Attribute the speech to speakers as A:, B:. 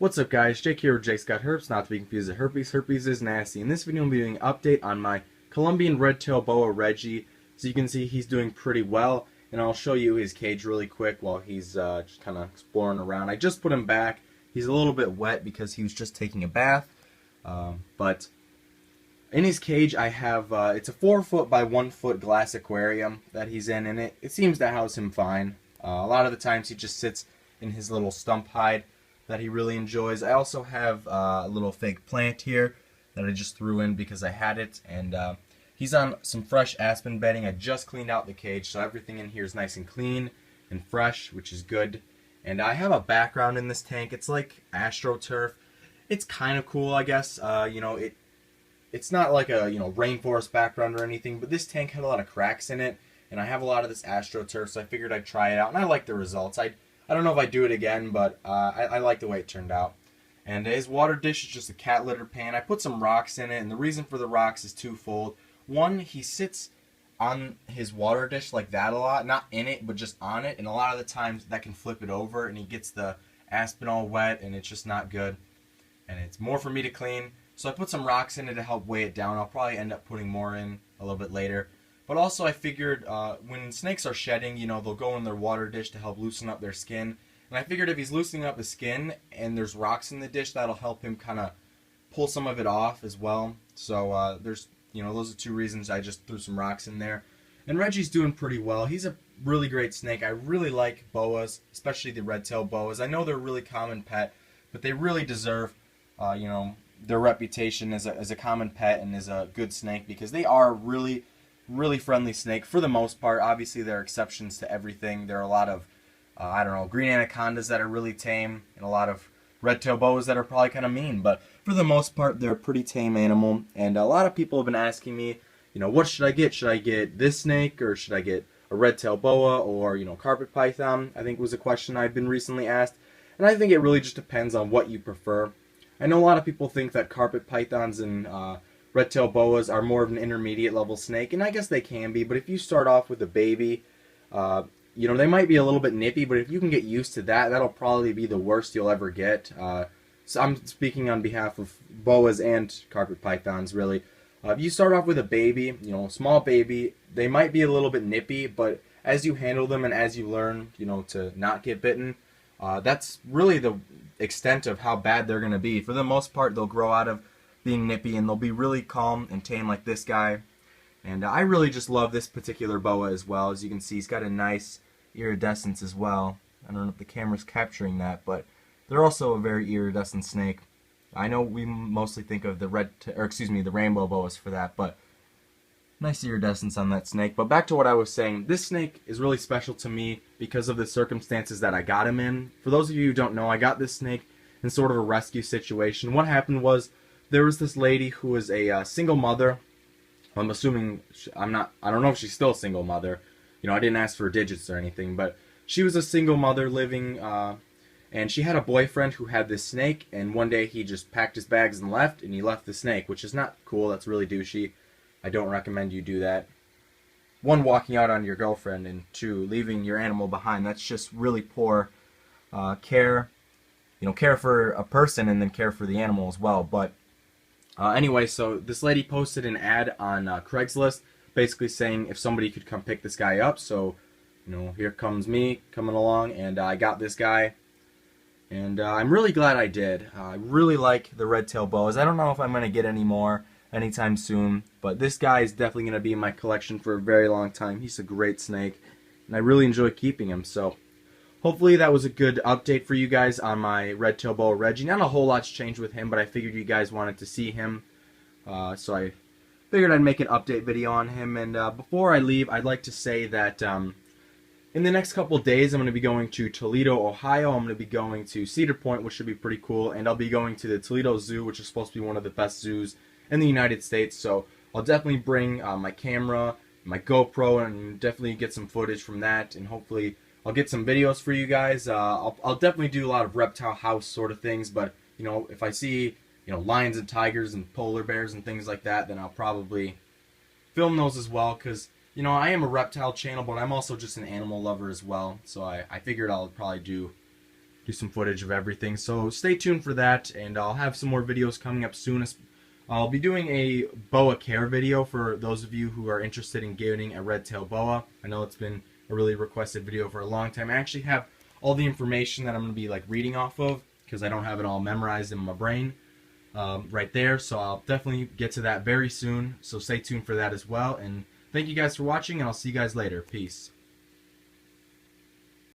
A: What's up guys, Jake here with JakesGotHerps, not to be confused with herpes. Herpes is nasty. In this video I'm doing an update on my Colombian Red Tail Boa Reggie. So you can see he's doing pretty well, and I'll show you his cage really quick while he's just kind of exploring around. I just put him back. He's a little bit wet because he was just taking a bath, but in his cage I have, it's a 4-foot by 1-foot glass aquarium that he's in, and it seems to house him fine. A lot of the times he just sits in his little stump hide that he really enjoys. I also have a little fake plant here that I just threw in because I had it, and he's on some fresh aspen bedding. I just cleaned out the cage, so everything in here is nice and clean and fresh, which is good. And I have a background in this tank. It's like AstroTurf. It's kind of cool, I guess. It's not like a rainforest background or anything, but this tank had a lot of cracks in it, and I have a lot of this AstroTurf, so I figured I'd try it out, and I like the results. I don't know if I do it again, but I like the way it turned out. And his water dish is just a cat litter pan. I put some rocks in it, and the reason for the rocks is twofold. One, he sits on his water dish like that a lot, not in it, but just on it, and a lot of the times that can flip it over, and he gets the aspen all wet, and it's just not good. And it's more for me to clean, so I put some rocks in it to help weigh it down. I'll probably end up putting more in a little bit later. But also I figured when snakes are shedding, they'll go in their water dish to help loosen up their skin. And I figured if he's loosening up his skin and there's rocks in the dish, that'll help him kind of pull some of it off as well. So those are two reasons I just threw some rocks in there. And Reggie's doing pretty well. He's a really great snake. I really like boas, especially the red tail boas. I know they're a really common pet, but they really deserve their reputation as a common pet and as a good snake, because they are really friendly snake for the most part. Obviously there are exceptions to everything. There are a lot of green anacondas that are really tame, and a lot of red tail boas that are probably kind of mean, but for the most part they're a pretty tame animal. And a lot of people have been asking me, what should I get? Should I get this snake, or should I get a red tail boa, or carpet python? I think was a question I've been recently asked, and I think it really just depends on what you prefer. I know a lot of people think that carpet pythons and red tail boas are more of an intermediate level snake, and I guess they can be, but if you start off with a baby, they might be a little bit nippy, but if you can get used to that, that'll probably be the worst you'll ever get. So I'm speaking on behalf of boas and carpet pythons, really. If you start off with a baby, a small baby, they might be a little bit nippy, but as you handle them and as you learn, to not get bitten, that's really the extent of how bad they're going to be. For the most part, they'll grow out of being nippy, and they'll be really calm and tame like this guy. And I really just love this particular boa as well. As you can see, he's got a nice iridescence as well. I don't know if the camera's capturing that, but they're also a very iridescent snake. I know we mostly think of the the rainbow boas for that, but nice iridescence on that snake. But back to what I was saying, this snake is really special to me because of the circumstances that I got him in. For those of you who don't know, I got this snake in sort of a rescue situation. What happened was, there was this lady who was a single mother. I'm assuming, I don't know if she's still a single mother. I didn't ask for digits or anything, but she was a single mother living, and she had a boyfriend who had this snake, and one day he just packed his bags and left, and he left the snake, which is not cool. That's really douchey. I don't recommend you do that. One, walking out on your girlfriend, and two, leaving your animal behind. That's just really poor care. Care for a person and then care for the animal as well. But anyway, so this lady posted an ad on Craigslist, basically saying if somebody could come pick this guy up. So, here comes me coming along, and I got this guy, and I'm really glad I did. I really like the red tail boas. I don't know if I'm going to get any more anytime soon, but this guy is definitely going to be in my collection for a very long time. He's a great snake, and I really enjoy keeping him. So hopefully that was a good update for you guys on my red tail boa Reggie. Not a whole lot's changed with him, but I figured you guys wanted to see him, so I figured I'd make an update video on him. And before I leave, I'd like to say that in the next couple of days I'm going to be going to Toledo, Ohio. I'm going to be going to Cedar Point, which should be pretty cool, and I'll be going to the Toledo Zoo, which is supposed to be one of the best zoos in the United States. So I'll definitely bring my camera, my GoPro, and definitely get some footage from that, and hopefully I'll get some videos for you guys. I'll definitely do a lot of reptile house sort of things, but if I see lions and tigers and polar bears and things like that, then I'll probably film those as well, because I am a reptile channel, but I'm also just an animal lover as well. So I figured I'll probably do do some footage of everything. So stay tuned for that, and I'll have some more videos coming up soon. I'll be doing a boa care video for those of you who are interested in getting a red tail boa. I know it's been a really requested video for a long time. I actually have all the information that I'm going to be like reading off of, because I don't have it all memorized in my brain right there. So I'll definitely get to that very soon. So stay tuned for that as well. And thank you guys for watching, and I'll see you guys later. Peace.